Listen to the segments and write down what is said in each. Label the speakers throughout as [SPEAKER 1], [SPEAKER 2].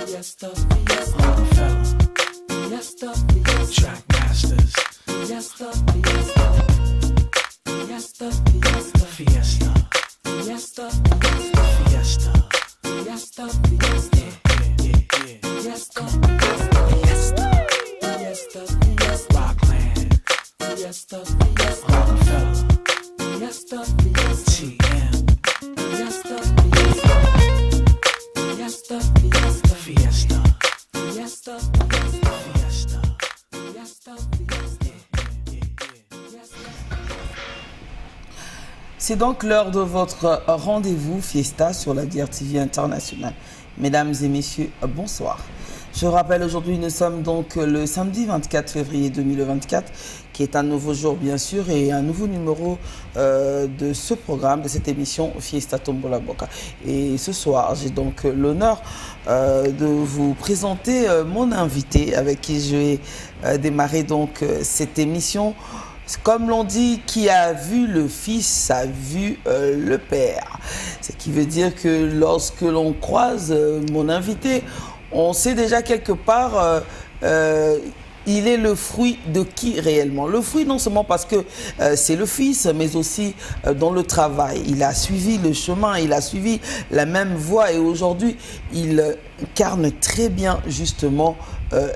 [SPEAKER 1] Fiesta, Rockefeller, Fiesta, Track Masters, Fiesta, Fiesta, Fiesta, Fiesta, Fiesta, Fiesta, Fiesta, Fiesta, Fiesta, Fiesta, Fiesta, Fiesta, Rockland, Fiesta, Fiesta, Rockefeller, Fiesta, Fiesta, TM, Fiesta, Fiesta, Fiesta, Fiesta, Fiesta, Fiesta, Fiesta, Fiesta, Fiesta.
[SPEAKER 2] C'est donc l'heure de votre rendez-vous Fiesta sur la DRTV internationale. Mesdames et messieurs, bonsoir. Je rappelle, aujourd'hui, nous sommes donc le samedi 24 février 2024, qui est un nouveau jour, bien sûr, et un nouveau numéro de ce programme, de cette émission Fiesta Tombola Boka. Et ce soir, j'ai donc l'honneur de vous présenter mon invité, avec qui je vais démarrer donc cette émission. Comme l'on dit, qui a vu le fils a vu le père. Ce qui veut dire que lorsque l'on croise mon invité, on sait déjà quelque part il est le fruit de qui réellement. Le fruit non seulement parce que c'est le fils, mais aussi dans le travail. Il a suivi le chemin, il a suivi la même voie et aujourd'hui, il incarne très bien justement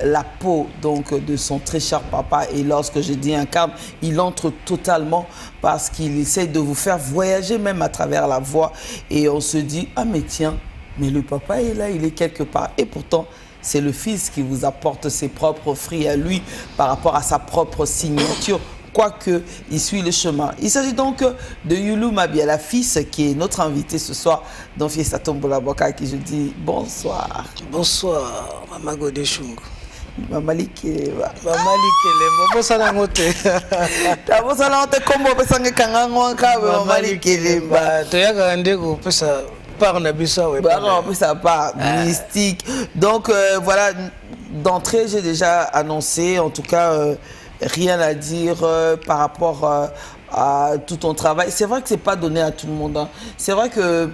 [SPEAKER 2] la peau donc, de son très cher papa. Et lorsque je dis incarne, il entre totalement parce qu'il essaie de vous faire voyager même à travers la voie. Et on se dit, ah mais tiens, mais le papa est là, il est quelque part. Et pourtant, c'est le fils qui vous apporte ses propres fruits à lui par rapport à sa propre signature, quoique il suit le chemin. Il s'agit donc de Youlou Mabia, la fils qui est notre invitée ce soir dans Fiesta Tombola Boka, à qui je dis bonsoir.
[SPEAKER 3] Bonsoir, Mama Godeshungu.
[SPEAKER 2] Mama Likeleba.
[SPEAKER 3] Mama Likeleba, bonsoir Nangote.
[SPEAKER 2] Bonsoir Nangote, comme on peut s'en faire Mama Likeleba.
[SPEAKER 3] Toyaga Ndego, pesa.
[SPEAKER 2] Ça part mystique. Donc voilà, d'entrée, j'ai déjà annoncé, en tout cas, rien à dire par rapport à tout ton travail. C'est vrai que c'est pas donné à tout le monde. Hein. C'est vrai que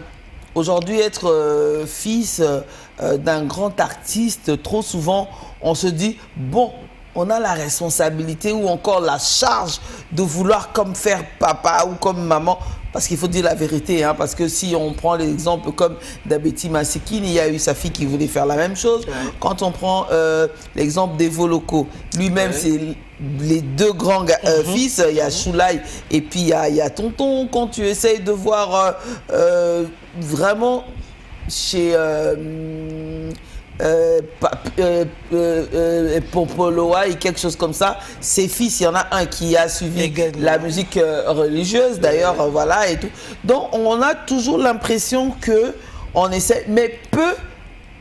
[SPEAKER 2] aujourd'hui, être fils d'un grand artiste, trop souvent, on se dit, bon, on a la responsabilité ou encore la charge de vouloir comme faire papa ou comme maman. Parce qu'il faut dire la vérité, hein, parce que si on prend l'exemple comme d'Abeti Masikine, il y a eu sa fille qui voulait faire la même chose. Ouais. Quand on prend l'exemple d'Evo Loco, lui-même, ouais. C'est les deux grands fils, il y a Choulaï et puis il y a Tonton. Quand tu essayes de voir vraiment chez... Popoloa et quelque chose comme ça, ses fils, il y en a un qui a suivi la musique religieuse d'ailleurs, voilà et tout. Donc on a toujours l'impression que on essaie, mais peu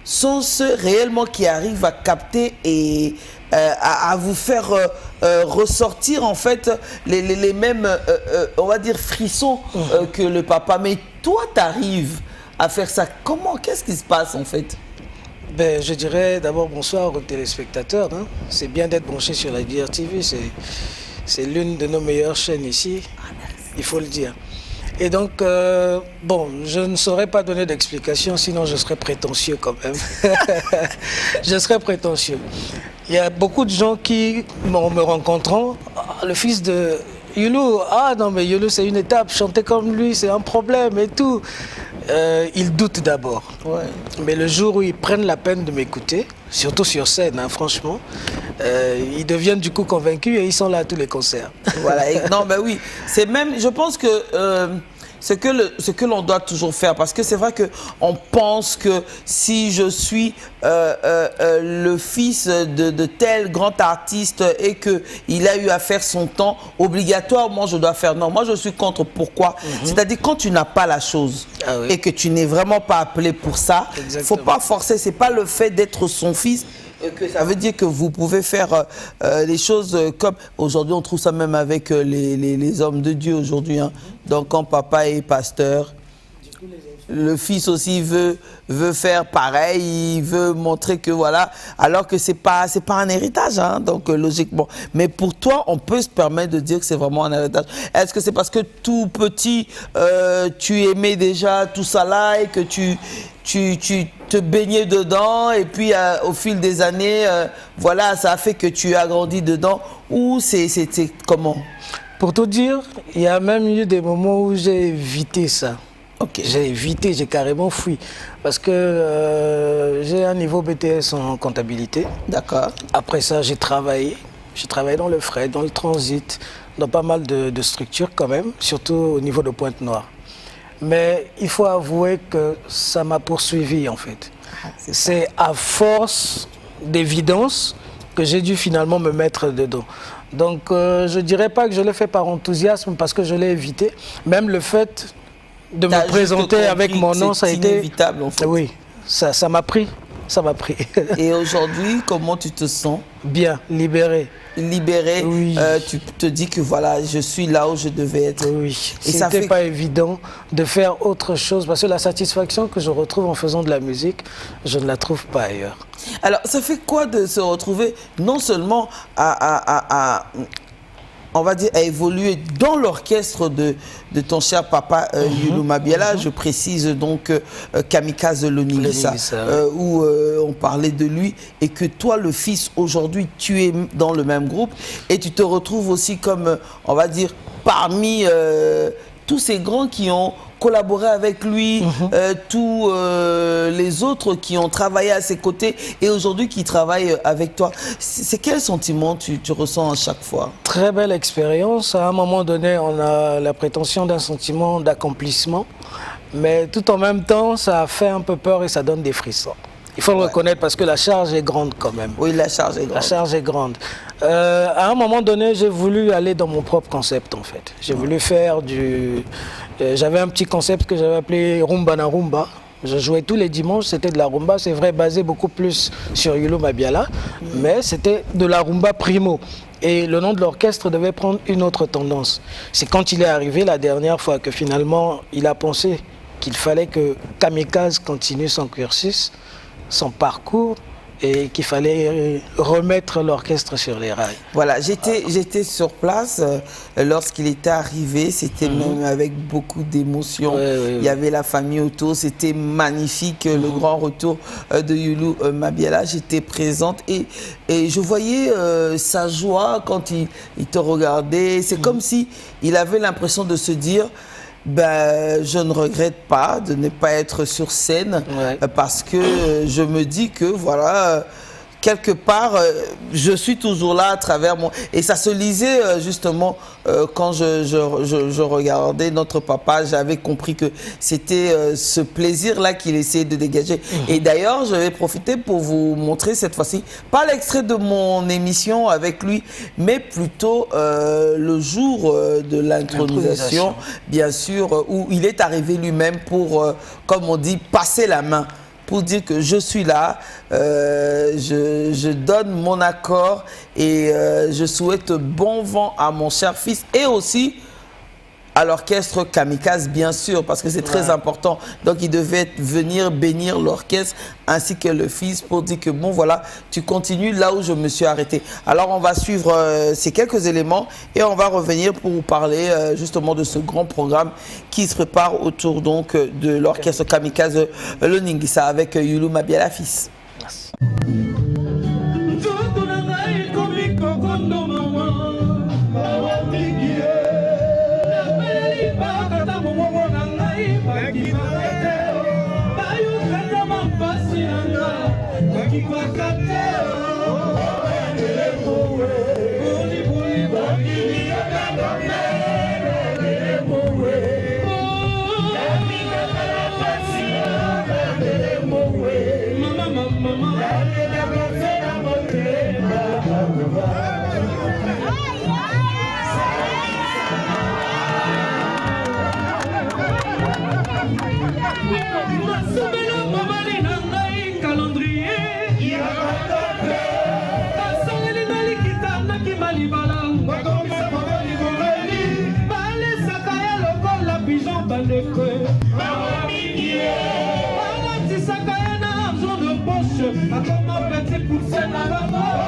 [SPEAKER 2] sont ceux réellement qui arrivent à capter et à vous faire ressortir en fait les mêmes, on va dire frissons que le papa. Mais toi, tu arrives à faire ça. Comment? Qu'est-ce qui se passe en fait?
[SPEAKER 3] Ben, je dirais d'abord bonsoir aux téléspectateurs. Hein. C'est bien d'être branché sur la DRTV. C'est l'une de nos meilleures chaînes ici. Il faut le dire. Et donc, bon, je ne saurais pas donner d'explication, sinon je serais prétentieux quand même. Je serais prétentieux. Il y a beaucoup de gens qui, en me rencontrant, le fils de Youlou, ah non mais Youlou c'est une étape, chanter comme lui c'est un problème et tout. Ils doutent d'abord. Ouais. Mais le jour où ils prennent la peine de m'écouter, surtout sur scène, hein, franchement, ils deviennent du coup convaincus et ils sont là à tous les concerts.
[SPEAKER 2] Voilà, et, non, ben oui, c'est même, je pense que ce que l'on doit toujours faire, parce que c'est vrai qu'on pense que si je suis le fils de tel grand artiste et qu'il a eu à faire son temps, obligatoirement je dois faire. Non, moi je suis contre. Pourquoi? C'est-à-dire quand tu n'as pas la chose et que tu n'es vraiment pas appelé pour ça, il ne faut pas forcer. C'est pas le fait d'être son fils que ça veut dire que vous pouvez faire les choses comme... Aujourd'hui, on trouve ça même avec les hommes de Dieu aujourd'hui. Hein. Donc, quand papa est pasteur...
[SPEAKER 3] Du coup, les
[SPEAKER 2] le fils aussi veut faire pareil, il veut montrer que voilà, alors que c'est pas un héritage, hein, donc logiquement. Mais pour toi, on peut se permettre de dire que c'est vraiment un héritage. Est-ce que c'est parce que tout petit, tu aimais déjà tout ça là et que tu te baignais dedans et puis au fil des années, voilà, ça a fait que tu as grandi dedans, ou c'était comment?
[SPEAKER 3] Pour tout dire, il y a même eu des moments où j'ai évité ça.
[SPEAKER 2] Ok.
[SPEAKER 3] J'ai évité, j'ai carrément fui. Parce que j'ai un niveau BTS en comptabilité.
[SPEAKER 2] D'accord.
[SPEAKER 3] Après ça, j'ai travaillé. J'ai travaillé dans le fret, dans le transit, dans pas mal de structures quand même, surtout au niveau de Pointe-Noire. Mais il faut avouer que ça m'a poursuivi en fait. C'est à force d'évidence que j'ai dû finalement me mettre dedans. Donc je ne dirais pas que je l'ai fait par enthousiasme parce que je l'ai évité. Même le fait de me présenter avec mon nom, ça a été
[SPEAKER 2] inévitable en fait.
[SPEAKER 3] Oui, ça m'a pris. Ça m'a pris.
[SPEAKER 2] Et aujourd'hui, comment tu te sens?
[SPEAKER 3] Bien, libéré.
[SPEAKER 2] Libéré,
[SPEAKER 3] oui.
[SPEAKER 2] Tu te dis que voilà, je suis là où je devais être.
[SPEAKER 3] Oui,
[SPEAKER 2] et ça
[SPEAKER 3] c'était
[SPEAKER 2] fait
[SPEAKER 3] pas évident de faire autre chose parce que la satisfaction que je retrouve en faisant de la musique, je ne la trouve pas ailleurs.
[SPEAKER 2] Alors, ça fait quoi de se retrouver non seulement on va dire, à évoluer dans l'orchestre de ton cher papa Youlou Mabiala, je précise donc Kamikaze Loningisa, où on parlait de lui, et que toi, le fils, aujourd'hui, tu es dans le même groupe, et tu te retrouves aussi comme, on va dire, parmi tous ces grands qui ont collaboré avec lui, tous les autres qui ont travaillé à ses côtés et aujourd'hui qui travaillent avec toi. C'est quel sentiment tu ressens à chaque fois? Très
[SPEAKER 3] belle expérience. À un moment donné, on a la prétention d'un sentiment d'accomplissement, mais tout en même temps, ça fait un peu peur et ça donne des frissons. Il faut le reconnaître parce que la charge est grande quand même. Oui, la charge est grande. La charge est grande. À un moment donné, j'ai voulu aller dans mon propre concept en fait. J'ai voulu faire du... J'avais un petit concept que j'avais appelé Rumba na Rumba. Je jouais tous les dimanches, c'était de la rumba, c'est vrai, basé beaucoup plus sur Youlou Mabiala, mais c'était de la rumba primo. Et le nom de l'orchestre devait prendre une autre tendance. C'est quand il est arrivé la dernière fois que finalement, il a pensé qu'il fallait que Kamikaze continue son cursus, son parcours, et qu'il fallait remettre l'orchestre sur les rails. Voilà, j'étais sur place lorsqu'il était arrivé, c'était même avec beaucoup d'émotion. Il y avait la famille autour, c'était magnifique, le grand retour de Youlou Mabiala. J'étais présente et je voyais sa joie quand il te regardait. C'est comme si il avait l'impression de se dire... Ben, je ne regrette pas de ne pas être sur scène parce que je me dis que voilà, quelque part, je suis toujours là à travers mon... Et ça se lisait justement quand je regardais notre papa, j'avais compris que c'était ce plaisir-là qu'il essayait de dégager. Et d'ailleurs, je vais profiter pour vous montrer cette fois-ci, pas l'extrait de mon émission avec lui, mais plutôt le jour de l'intronisation, bien sûr, où il est arrivé lui-même pour, comme on dit, passer la main. Pour dire que je suis là, je donne mon accord et je souhaite bon vent à mon cher fils et aussi à l'orchestre Kamikaze, bien sûr, parce que c'est très important. Donc, il devait venir bénir l'orchestre ainsi que le fils pour dire que, bon, voilà, tu continues là où je me suis arrêté. Alors, on va suivre ces quelques éléments et on va revenir pour vous parler justement de ce grand programme qui se prépare autour donc de l'orchestre Kamikaze Loningisa avec Youlou Mabiala fils. Merci.
[SPEAKER 4] Mama,
[SPEAKER 1] bouche, à comment petit pousser dans la mort.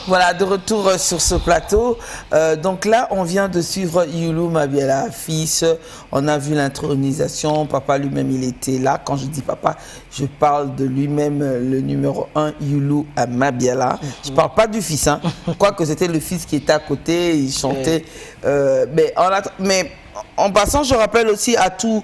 [SPEAKER 2] Voilà, de retour sur ce plateau. Donc là, on vient de suivre Youlou Mabiala, fils. On a vu l'intronisation. Papa lui-même, il était là. Quand je dis papa, je parle de lui-même, le numéro 1, Youlou Mabiala. Je ne parle pas du fils. Hein. Quoique c'était le fils qui était à côté, il chantait. Mais en passant, je rappelle aussi à tous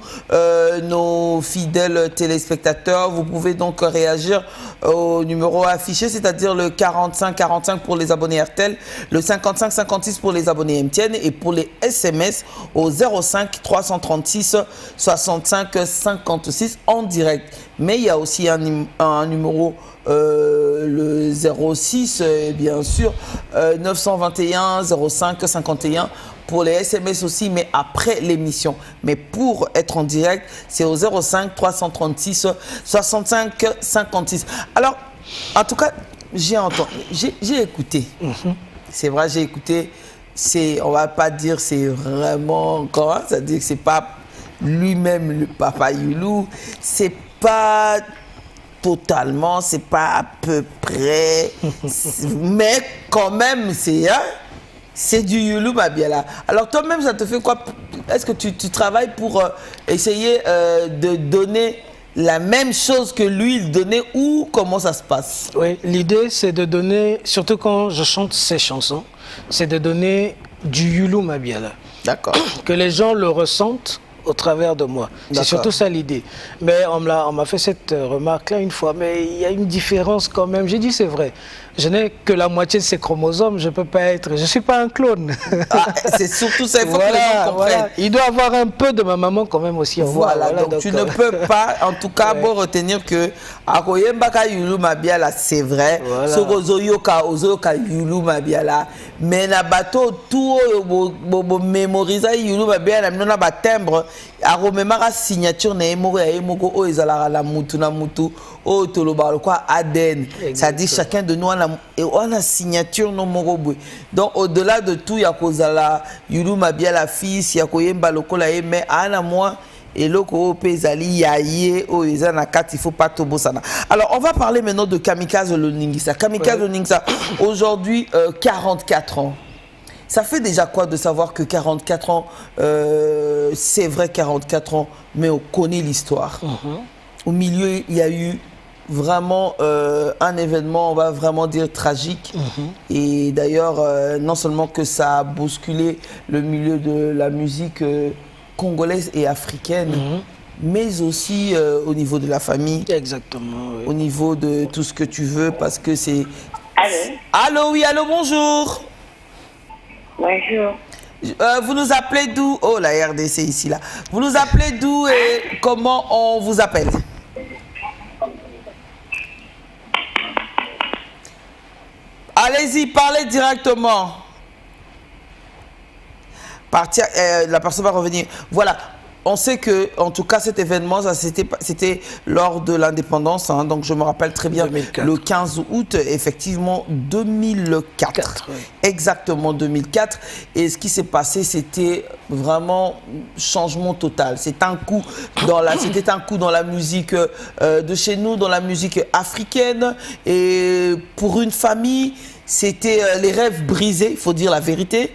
[SPEAKER 2] nos fidèles téléspectateurs, vous pouvez donc réagir au numéro affiché, c'est-à-dire le 45-45 pour les abonnés RTL, le 55-56 pour les abonnés MTN et pour les SMS au 05-336-65-56 en direct. Mais il y a aussi un numéro, le 06, bien sûr, 921-05-51 pour les SMS aussi, mais après l'émission. Mais pour être en direct, c'est au 05-336-65-56. Alors, en tout cas, j'ai écouté. C'est vrai, j'ai écouté. On va pas dire c'est vraiment encore, c'est-à-dire que c'est pas lui-même le papa Youlou, c'est pas totalement, c'est pas à peu près, mais quand même, c'est du Youlou Mabiala. Alors toi-même, ça te fait quoi? Est-ce que tu travailles pour essayer de donner la même chose que lui, il donnait, ou comment ça se passe?
[SPEAKER 3] Oui, l'idée, c'est de donner, surtout quand je chante ces chansons, c'est de donner du Youlou Mabiala.
[SPEAKER 2] D'accord.
[SPEAKER 3] Que les gens le ressentent au travers de moi. C'est surtout ça l'idée. Mais on m'a fait cette remarque-là une fois, mais il y a une différence quand même. J'ai dit, c'est vrai. Je n'ai que la moitié de ces chromosomes, je ne peux pas être... Je ne suis pas un clone.
[SPEAKER 2] Ah, c'est surtout ça, il faut que les gens comprennent.
[SPEAKER 3] Voilà. Il doit avoir un peu de ma maman quand même aussi.
[SPEAKER 2] Voilà, donc tu ne peux pas, en tout cas, bon, retenir que Akoyembaka Youlou Mabiala, c'est vrai. Sogozoyoka Youlou Mabiala. Mais na bateau, tout mémoriser Youlou Mabiala, nous avons un timbre. Aromemara signature na emoko ya emoko o ezalaka la mutu na mutu o toloba quoi Aden, ça dit chacun de nous on a signature no moko boy. Donc au-delà de tout ya kozala Youlou Mabiala fils ya koyemba lokola ye, mais ana moi et loko pezali yaye o ezana kat, il faut pas tobosana. Alors on va parler maintenant de Kamikaze Loningisa. Kamikaze Loningisa aujourd'hui 44 ans. Ça fait déjà quoi de savoir que 44 ans, c'est vrai 44 ans, mais on connaît l'histoire. Au milieu, il y a eu vraiment un événement, on va vraiment dire tragique. Et d'ailleurs, non seulement que ça a bousculé le milieu de la musique congolaise et africaine, mais aussi au niveau de la famille.
[SPEAKER 3] Exactement. Oui.
[SPEAKER 2] Au niveau de tout ce que tu veux, parce que c'est...
[SPEAKER 4] Allô?
[SPEAKER 2] Allô, oui, allô, bonjour.
[SPEAKER 4] Bonjour.
[SPEAKER 2] Vous nous appelez d'où? Oh, la RDC ici, là. Vous nous appelez d'où et comment on vous appelle? Allez-y, parlez directement. La personne va revenir. Voilà. on sait que, en tout cas, cet événement, c'était lors de l'indépendance. Hein, donc, je me rappelle très bien
[SPEAKER 3] 2004.
[SPEAKER 2] le 15 août, effectivement, 2004.
[SPEAKER 3] Oui.
[SPEAKER 2] Exactement, 2004. Et ce qui s'est passé, c'était vraiment changement total. C'était un coup dans la musique de chez nous, dans la musique africaine. Et pour une famille, c'était les rêves brisés, il faut dire la vérité.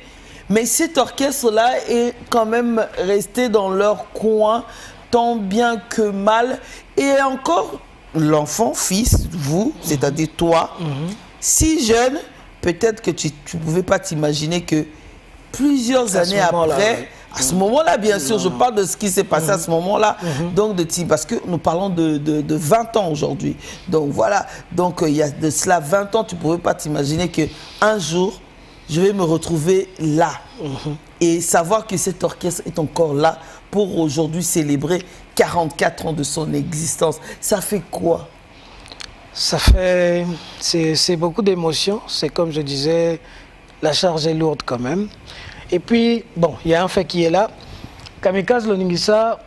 [SPEAKER 2] Mais cet orchestre-là est quand même resté dans leur coin, tant bien que mal. Et encore, l'enfant, fils, vous, c'est-à-dire toi, si jeune, peut-être que tu ne pouvais pas t'imaginer que plusieurs années après, à ce moment-là, bien sûr, je parle de ce qui s'est passé à ce moment-là, donc parce que nous parlons de 20 ans aujourd'hui. Donc voilà, donc il y a de cela 20 ans, tu ne pouvais pas t'imaginer qu'un jour, je vais me retrouver là et savoir que cet orchestre est encore là pour aujourd'hui célébrer 44 ans de son existence. Ça fait quoi?
[SPEAKER 3] Ça fait... C'est beaucoup d'émotions. C'est comme je disais, la charge est lourde quand même. Et puis, bon, il y a un fait qui est là. Kamikaze Loningisa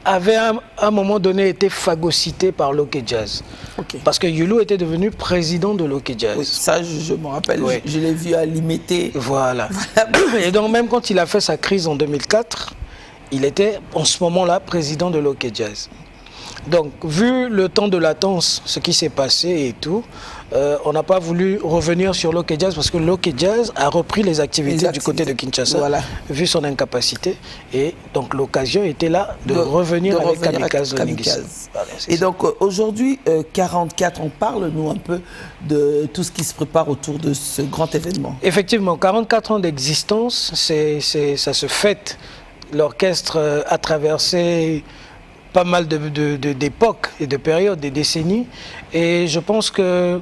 [SPEAKER 3] avait à un moment donné été phagocyté par l'Ok Jazz.
[SPEAKER 2] Okay.
[SPEAKER 3] Parce que Youlou était devenu président de l'Ok Jazz.
[SPEAKER 2] Oui, ça, je me rappelle,
[SPEAKER 3] Oui.
[SPEAKER 2] je l'ai vu à l'imiter.
[SPEAKER 3] Voilà. Et donc, même quand il a fait sa crise en 2004, il était en ce moment-là président de l'Ok Jazz. Donc, vu le temps de latence, ce qui s'est passé et tout, on n'a pas voulu revenir sur l'Ok Jazz parce que l'Ok Jazz a repris les activités du côté de Kinshasa,
[SPEAKER 2] voilà,
[SPEAKER 3] vu son incapacité. Et donc, l'occasion était là de revenir avec Kamikaze Loningisa. Voilà,
[SPEAKER 2] et
[SPEAKER 3] ça.
[SPEAKER 2] donc, aujourd'hui, 44, on parle, nous, un peu de tout ce qui se prépare autour de ce grand événement.
[SPEAKER 3] Effectivement, 44 ans d'existence, ça se fête. L'orchestre a traversé pas mal d'époques et de périodes, des décennies. Et je pense que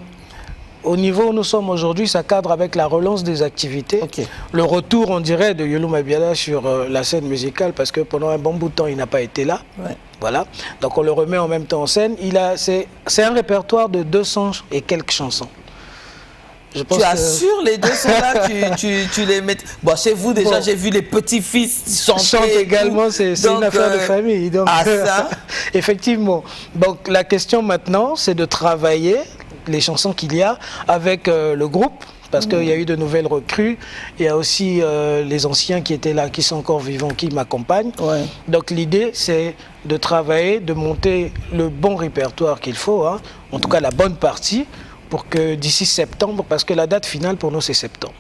[SPEAKER 3] au niveau où nous sommes aujourd'hui, ça cadre avec la relance des activités.
[SPEAKER 2] Okay.
[SPEAKER 3] Le retour, on dirait, de Youlou Mabiala sur la scène musicale, parce que pendant un bon bout de temps, il n'a pas été là.
[SPEAKER 2] Ouais.
[SPEAKER 3] Voilà. Donc on le remet en même temps en scène. C'est un répertoire de 200 et quelques chansons. Je pense
[SPEAKER 2] tu assures les 200 là, tu les mets. Bon, chez vous déjà,
[SPEAKER 3] Bon,
[SPEAKER 2] j'ai vu les petits-fils chanter.
[SPEAKER 3] Chante également, c'est une affaire de famille. Donc,
[SPEAKER 2] ça.
[SPEAKER 3] Effectivement. Donc la question maintenant, c'est de travailler les chansons qu'il y a avec le groupe. Parce qu'il y a eu de nouvelles recrues. Il y a aussi les anciens qui étaient là, qui sont encore vivants, qui m'accompagnent.
[SPEAKER 2] Ouais.
[SPEAKER 3] Donc l'idée, c'est de travailler, de monter le bon répertoire qu'il faut, hein, en tout cas la bonne partie, pour que d'ici septembre, parce que la date finale pour nous c'est septembre.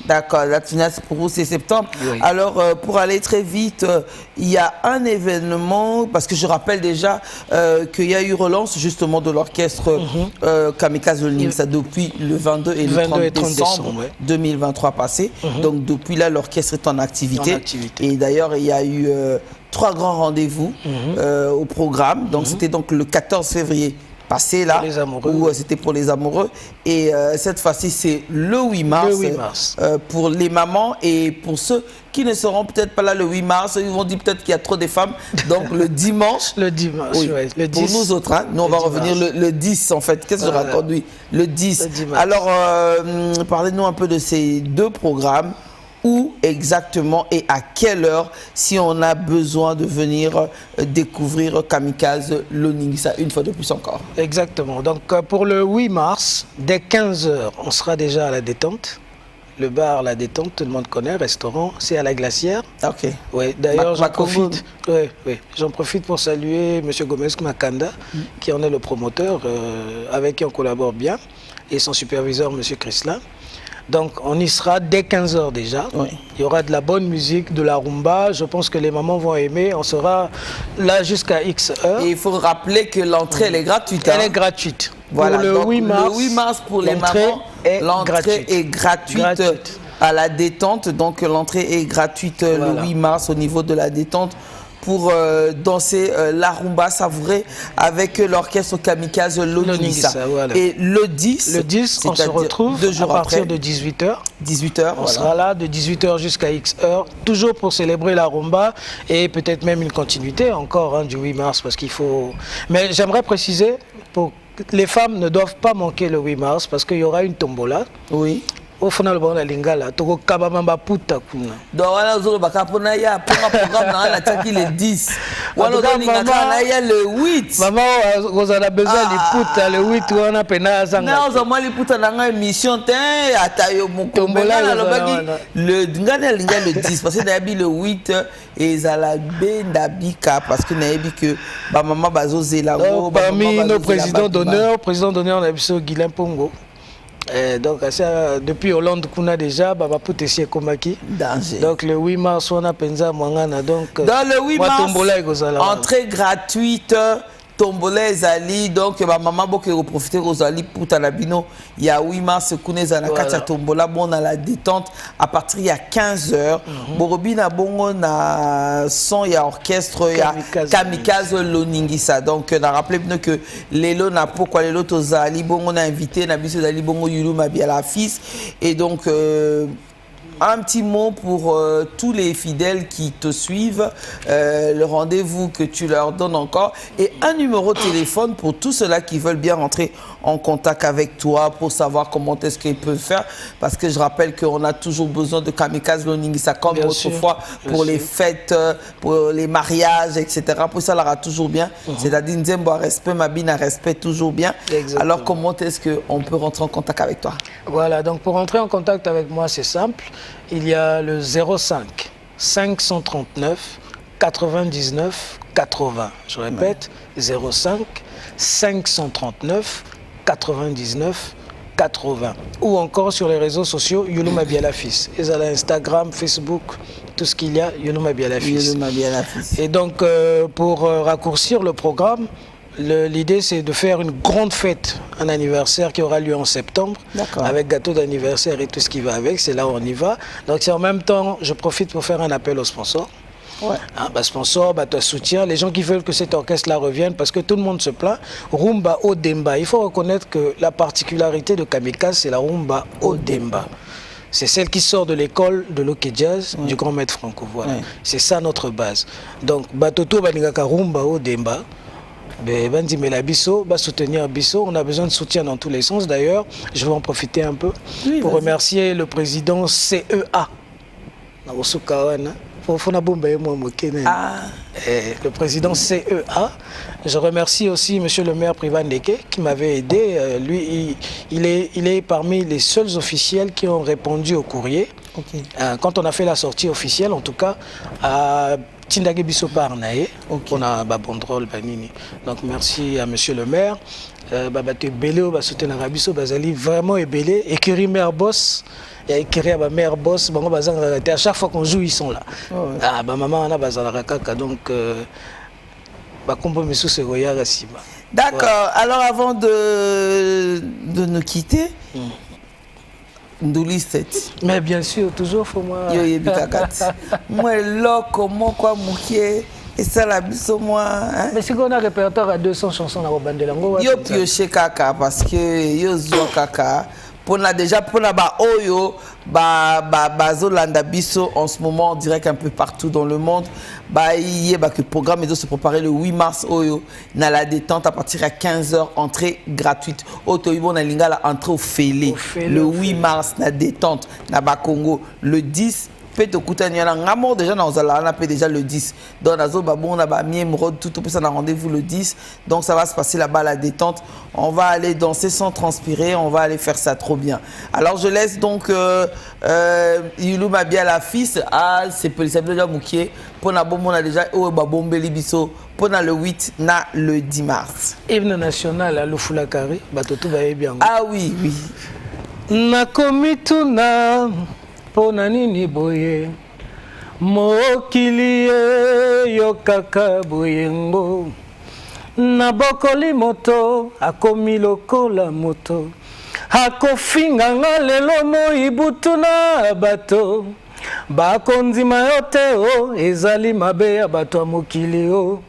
[SPEAKER 2] D'accord, la date finale pour vous c'est septembre.
[SPEAKER 3] Oui.
[SPEAKER 2] Alors pour aller très vite, il y a un événement, parce que je rappelle déjà qu'il y a eu relance justement de l'orchestre Kamikaze Loningisa depuis le 22 et le 30 décembre
[SPEAKER 3] ouais.
[SPEAKER 2] 2023 passé. Donc depuis là, l'orchestre est en activité. Et d'ailleurs, il y a eu 3 grands rendez-vous au programme. Donc c'était donc le 14 février passé là, où c'était pour les amoureux. Et cette fois-ci, c'est le 8 mars,
[SPEAKER 3] le 8 mars.
[SPEAKER 2] Pour les mamans et pour ceux qui ne seront peut-être pas là le 8 mars, ils vont dire peut-être qu'il y a trop de femmes. Donc le dimanche.
[SPEAKER 3] Le dimanche,
[SPEAKER 2] oui,
[SPEAKER 3] ouais, le 10.
[SPEAKER 2] Pour nous autres, hein, nous on va revenir le 10 en fait. Qu'est-ce que je raconte, oui, le 10. Alors, parlez-nous un peu de ces 2 programmes. Où exactement et à quelle heure, si on a besoin de venir découvrir Kamikaze Loningisa une fois de plus encore.
[SPEAKER 3] Exactement. Donc pour le 8 mars, dès 15h, on sera déjà à la détente. Le bar La Détente, tout le monde connaît, restaurant, c'est à la Glacière.
[SPEAKER 2] Ok.
[SPEAKER 3] Ouais, d'ailleurs, j'en profite pour saluer M. Gomez Makanda, qui en est le promoteur, avec qui on collabore bien, et son superviseur, M. Chrislin. Donc on y sera dès 15h déjà. Oui. Il y aura de la bonne musique, de la rumba. Je pense que les mamans vont aimer. On sera là jusqu'à X heures.
[SPEAKER 2] Et il faut rappeler que l'entrée elle est gratuite.
[SPEAKER 3] Elle est gratuite.
[SPEAKER 2] Voilà,
[SPEAKER 3] pour le 8 mars,
[SPEAKER 2] le 8 mars pour les mamans, l'entrée est gratuite à la détente. Donc l'entrée est gratuite le 8 mars au niveau de la détente pour danser la rumba savourée avec l'orchestre Kamikaze Loningisa. Voilà. Et le 10,
[SPEAKER 3] on se retrouve
[SPEAKER 2] 2 jours
[SPEAKER 3] à partir
[SPEAKER 2] après,
[SPEAKER 3] de 18h.
[SPEAKER 2] 18h,
[SPEAKER 3] on sera là de 18h jusqu'à X heures, toujours pour célébrer la rumba et peut-être même une continuité encore du 8 mars parce qu'il faut... Mais j'aimerais préciser, les femmes ne doivent pas manquer le 8 mars parce qu'il y aura une tombola.
[SPEAKER 2] Oui.
[SPEAKER 3] ofuna le bon na lingala toko kabama baputa kuna
[SPEAKER 2] donc wana ozolo bakapona ya ponga programme na la taki le 10 wana ozolinga kana ya le 8
[SPEAKER 3] maman kozala besoin liputa le 8 wana pena zanga
[SPEAKER 2] na ozama liputa na nga émission te ata yo mokombola na lobaki le ngana linga le 10 parce que nayebi le 8 ezala benda bika parce que nayebi que ba maman bazozela ngo
[SPEAKER 3] parmi nos présidents d'honneur on a biso Guilain Pongo. Donc depuis Hollande kuna déjà baba putesi komaki
[SPEAKER 2] danger.
[SPEAKER 3] Donc le 8 mars on a penza mwangana donc
[SPEAKER 2] dans le 8 mars entrée gratuite tombola ezali donc ba maman boke profiter ozali puta na bino ya 8 mars kuneza na kati ya tombola bon na la détente à partir ya 15h borobi na bongo na son ya orchestre ya Kamikaze Loningisa donc na rappelé bino que lelo na pourquoi lelo tozali bongo na invité na biso dali bongo Yulu Mabiala fils et donc un petit mot pour tous les fidèles qui te suivent, le rendez-vous que tu leur donnes encore et un numéro de téléphone pour tous ceux-là qui veulent bien rentrer en contact avec toi pour savoir comment est-ce qu'ils peuvent faire parce que je rappelle qu'on a toujours besoin de Kamikaze Loningisa comme autrefois pour les fêtes, pour les mariages, etc. Pour ça, ça ira toujours bien. C'est-à-dire, Nzembo respect, Mabina respect toujours bien. Exactement. Alors, comment est-ce qu'on peut rentrer en contact avec toi?
[SPEAKER 3] Voilà, donc pour rentrer en contact avec moi, c'est simple. Il y a le 05 539 99 80. Je répète, 05 539 99 80. Ou encore sur les réseaux sociaux, Yulu Mabiala fils. Ils ont Instagram, Facebook, tout ce qu'il y a, Yulu Mabiala fils. Et donc, pour raccourcir le programme, l'idée c'est de faire une grande fête, un anniversaire qui aura lieu en septembre avec gâteau d'anniversaire et tout ce qui va avec, c'est là où on y va. Donc c'est en même temps, je profite pour faire un appel aux sponsors. Sponsor, toi soutien, les gens qui veulent que cet orchestre-là revienne parce que tout le monde se plaint. Rumba Odemba, il faut reconnaître que la particularité de Kamikaze c'est la rumba Odemba. C'est celle qui sort de l'école de l'Ok Jazz du grand maître Franco. Voilà. C'est ça notre base. Donc Batoto Banigaka rumba Odemba. Soutenir Bisso, on a besoin de soutien dans tous les sens. D'ailleurs, je vais en profiter un peu pour remercier le président CEA. Le président CEA. Je remercie aussi monsieur le maire Privan Deke qui m'avait aidé. Lui, il est parmi les seuls officiels qui ont répondu au courrier. Quand on a fait la sortie officielle, en tout cas, à Tindage Bisso Parnae, on a Babondrol Banini. Donc merci à monsieur le maire. Babate Belé, soutenir Bisso, Bazali vraiment ébélé. Écurie Mère Boss. Il y a écrit à ma mère boss, à chaque fois qu'on joue, ils sont là. Maman, on a bazar donc
[SPEAKER 2] d'accord. Alors avant de nous quitter, Ndouli 7.
[SPEAKER 3] Mais bien sûr, toujours faut moi.
[SPEAKER 2] Moi, loco, moi, quoi, moukié. Et ça, la biso, moi.
[SPEAKER 3] Mais c'est qu'on a un répertoire à 200 chansons dans la bande de langue.
[SPEAKER 2] Yo pioché kaka parce que yo zo kaka. Pona déjà pona ba oyo ba zolanda biso en ce moment on dirait qu'un peu partout dans le monde ba yé ba que programme doit se préparer le 8 mars oyo na la détente à partir à 15h entrée gratuite auto ibo na lingala entrée au Félé le 8 mars na détente na ba Congo le 10 peut écouter ngamo déjà dans on a déjà le 10 donc nazo babon na ba miem road tout ça na rendez-vous le 10 donc ça va se passer là-bas la détente on va aller danser sans transpirer on va aller faire ça trop bien alors je laisse donc Yulu Mabiala fils à c'est police déjà moukié pour na bon on a déjà o ba bombeli biso pour na le 8 na le 10 mars
[SPEAKER 3] hymne national à Lufulakari batoto ba bien
[SPEAKER 2] ah oui
[SPEAKER 3] na komituna pona nini boye mokili yo kaka boyengo na bokoli moto akomi lokola moto akofinga nga lelo moyibutu na bato bakondima yo te o ezali mabe ya bato ya mokili o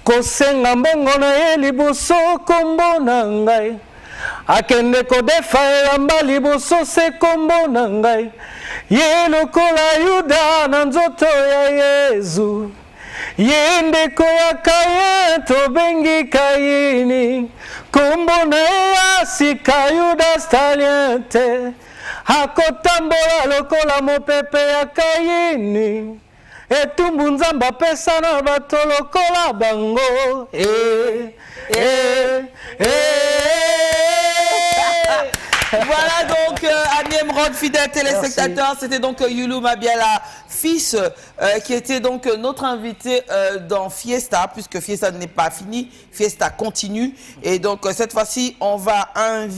[SPEAKER 3] kosenga mbongo na ye liboso kombo na ngai akende kodefa elamba liboso se kombo na ngai ye lokola yuda na nzoto ya yezu ye ndeko ya kaye tobengi kayini kombo na ye ya sika yuda stalien te akotambola lokola mopepe ya kayini etumbu nzambe apesa na bato lokola bango
[SPEAKER 2] Voilà donc, amis émeraude, fidèles téléspectateurs, c'était donc Youlou Mabiala, fils, qui était donc notre invité dans Fiesta, puisque Fiesta n'est pas fini, Fiesta continue. Et donc, cette fois-ci, on va inviter